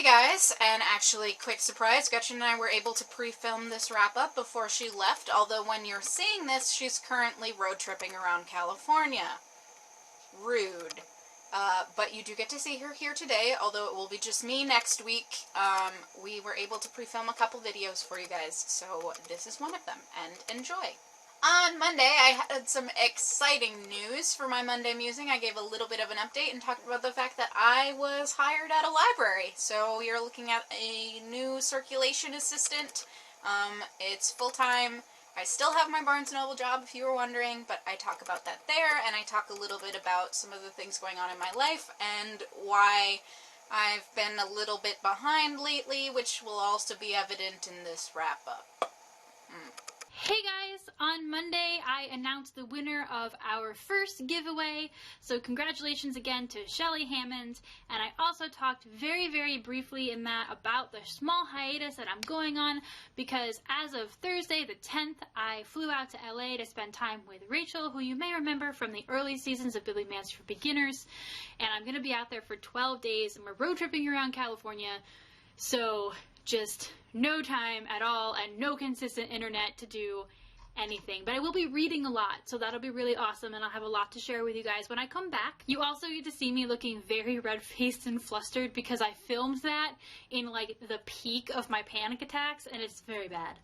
guys, and actually, quick surprise, Gretchen and I were able to pre-film this wrap-up before she left, although when you're seeing this, she's currently road tripping around California. Rude. But you do get to see her here today, although it will be just me next week. We were able to pre-film a couple videos for you guys, so this is one of them, and enjoy. On Monday, I had some exciting news for my Monday Musing. I gave a little bit of an update and talked about the fact that I was hired at a library. So you're looking at a new circulation assistant. It's full-time. I still have my Barnes & Noble job, if you were wondering, but I talk about that there, and I talk a little bit about some of the things going on in my life and why I've been a little bit behind lately, which will also be evident in this wrap-up. Hey guys, on Monday I announced the winner of our first giveaway, so congratulations again to Shelly Hammond, and I also talked very briefly in that about the small hiatus that I'm going on, because as of Thursday the 10th I flew out to LA to spend time with Rachel, who you may remember from the early seasons of Billy Man's for Beginners, and I'm going to be out there for 12 days and we're road tripping around California, so just no time at all and no consistent internet to do anything. But I will be reading a lot, so that'll be really awesome, and I'll have a lot to share with you guys when I come back. You also get to see me looking very red-faced and flustered because I filmed that in like the peak of my panic attacks, and it's very bad.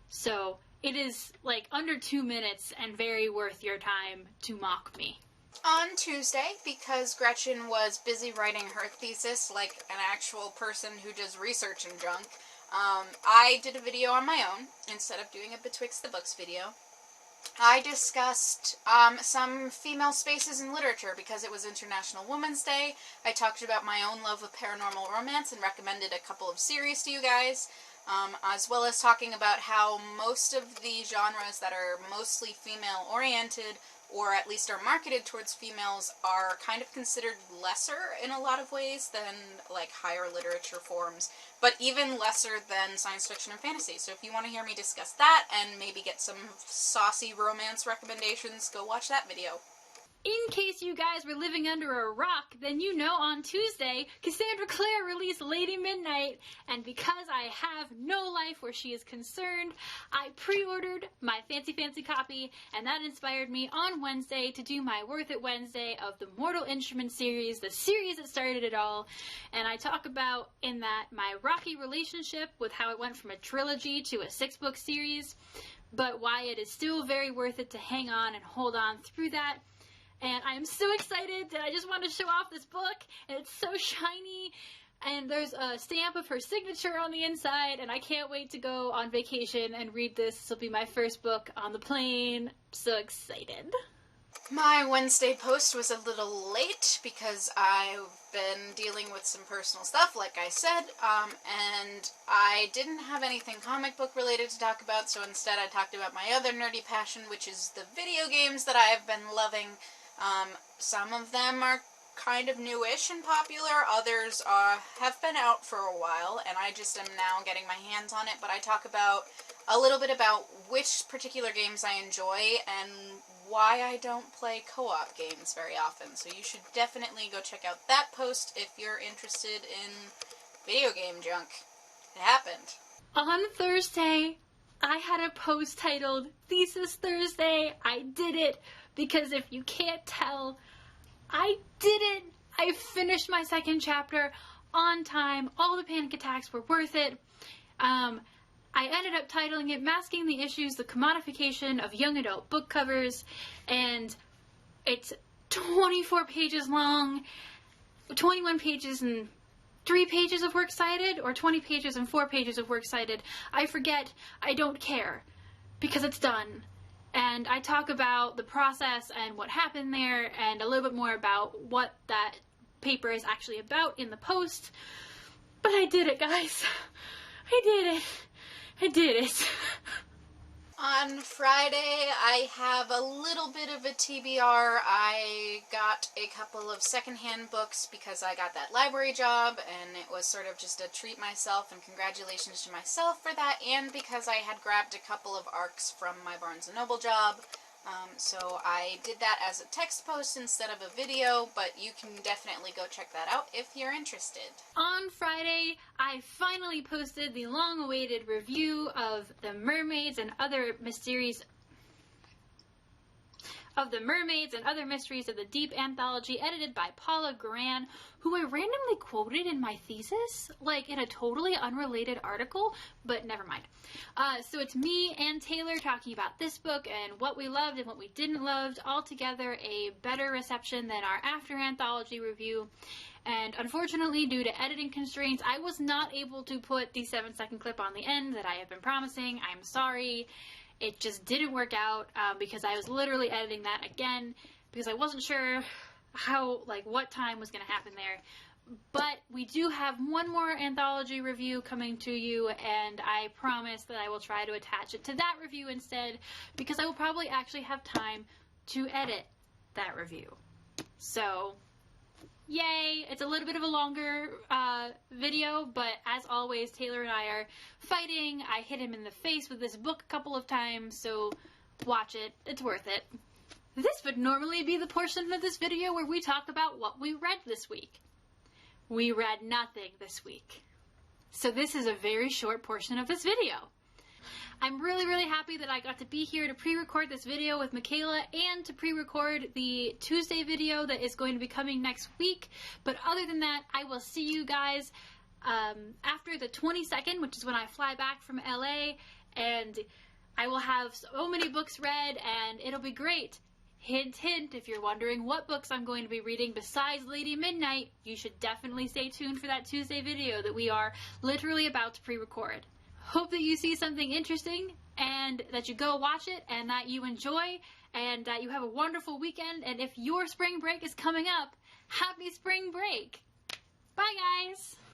So it is like under 2 minutes and very worth your time to mock me. On Tuesday, because Gretchen was busy writing her thesis like an actual person who does research and junk, I did a video on my own instead of doing a Betwixt the Books video. I discussed some female spaces in literature because it was International Women's Day. I talked about my own love of paranormal romance and recommended a couple of series to you guys, as well as talking about how most of the genres that are mostly female-oriented, or at least are marketed towards females, are kind of considered lesser in a lot of ways than, like, higher literature forms, but even lesser than science fiction and fantasy. So if you want to hear me discuss that and maybe get some saucy romance recommendations, go watch that video. In case you guys were living under a rock, then you know on Tuesday, Cassandra Clare released Lady Midnight, and because I have no life where she is concerned, I pre-ordered my fancy copy, and that inspired me on Wednesday to do my Worth It Wednesday of the Mortal Instruments series, the series that started it all, and I talk about in that my rocky relationship with how it went from a trilogy to a 6-book series, but why it is still very worth it to hang on and hold on through that. And I am so excited that I just want to show off this book, and it's so shiny, and there's a stamp of her signature on the inside, and I can't wait to go on vacation and read this. This will be my first book on the plane. So excited. My Wednesday post was a little late because I've been dealing with some personal stuff, like I said, and I didn't have anything comic book related to talk about, so instead I talked about my other nerdy passion, which is the video games that I have been loving. Some of them are kind of newish and popular, others have been out for a while, and I just am now getting my hands on it, but I talk about a little bit about which particular games I enjoy and why I don't play co-op games very often, so you should definitely go check out that post if you're interested in video game junk. It happened. On Thursday, I had a post titled Thesis Thursday. I did it, because if you can't tell, I did it! I finished my second chapter on time. All the panic attacks were worth it. I ended up titling it Masking the Issues, the Commodification of Young Adult Book Covers, and it's 24 pages long, 21 pages and 3 pages of works cited, or 20 pages and 4 pages of works cited. I forget. I don't care, because it's done. And I talk about the process and what happened there, and a little bit more about what that paper is actually about in the post. But I did it, guys. I did it. I did it. On Friday, I have a little bit of a TBR. I got a couple of secondhand books because I got that library job, and it was sort of just a treat myself, and congratulations to myself for that, and because I had grabbed a couple of ARCs from my Barnes & Noble job. So I did that as a text post instead of a video, but you can definitely go check that out if you're interested. On Friday, I finally posted the long-awaited review of The Mermaids and Other Mysteries of the Deep anthology, edited by Paula Gran, who I randomly quoted in my thesis, like in a totally unrelated article, but never mind. So it's me and Taylor talking about this book and what we loved and what we didn't love, altogether a better reception than our after anthology review. And unfortunately, due to editing constraints, I was not able to put the 7-second clip on the end that I have been promising. I'm sorry. It just didn't work out because I was literally editing that again because I wasn't sure what time was going to happen there. But we do have one more anthology review coming to you, and I promise that I will try to attach it to that review instead, because I will probably actually have time to edit that review. So, yay! It's a little bit of a longer video, but as always, Taylor and I are fighting. I hit him in the face with this book a couple of times, so watch it. It's worth it. This would normally be the portion of this video where we talk about what we read this week. We read nothing this week. So this is a very short portion of this video. I'm really, really happy that I got to be here to pre-record this video with Michaela and to pre-record the Tuesday video that is going to be coming next week. But other than that, I will see you guys after the 22nd, which is when I fly back from LA, and I will have so many books read, and it'll be great. Hint, hint, if you're wondering what books I'm going to be reading besides Lady Midnight, you should definitely stay tuned for that Tuesday video that we are literally about to pre-record. Hope that you see something interesting and that you go watch it and that you enjoy and that you have a wonderful weekend. And if your spring break is coming up, happy spring break! Bye, guys!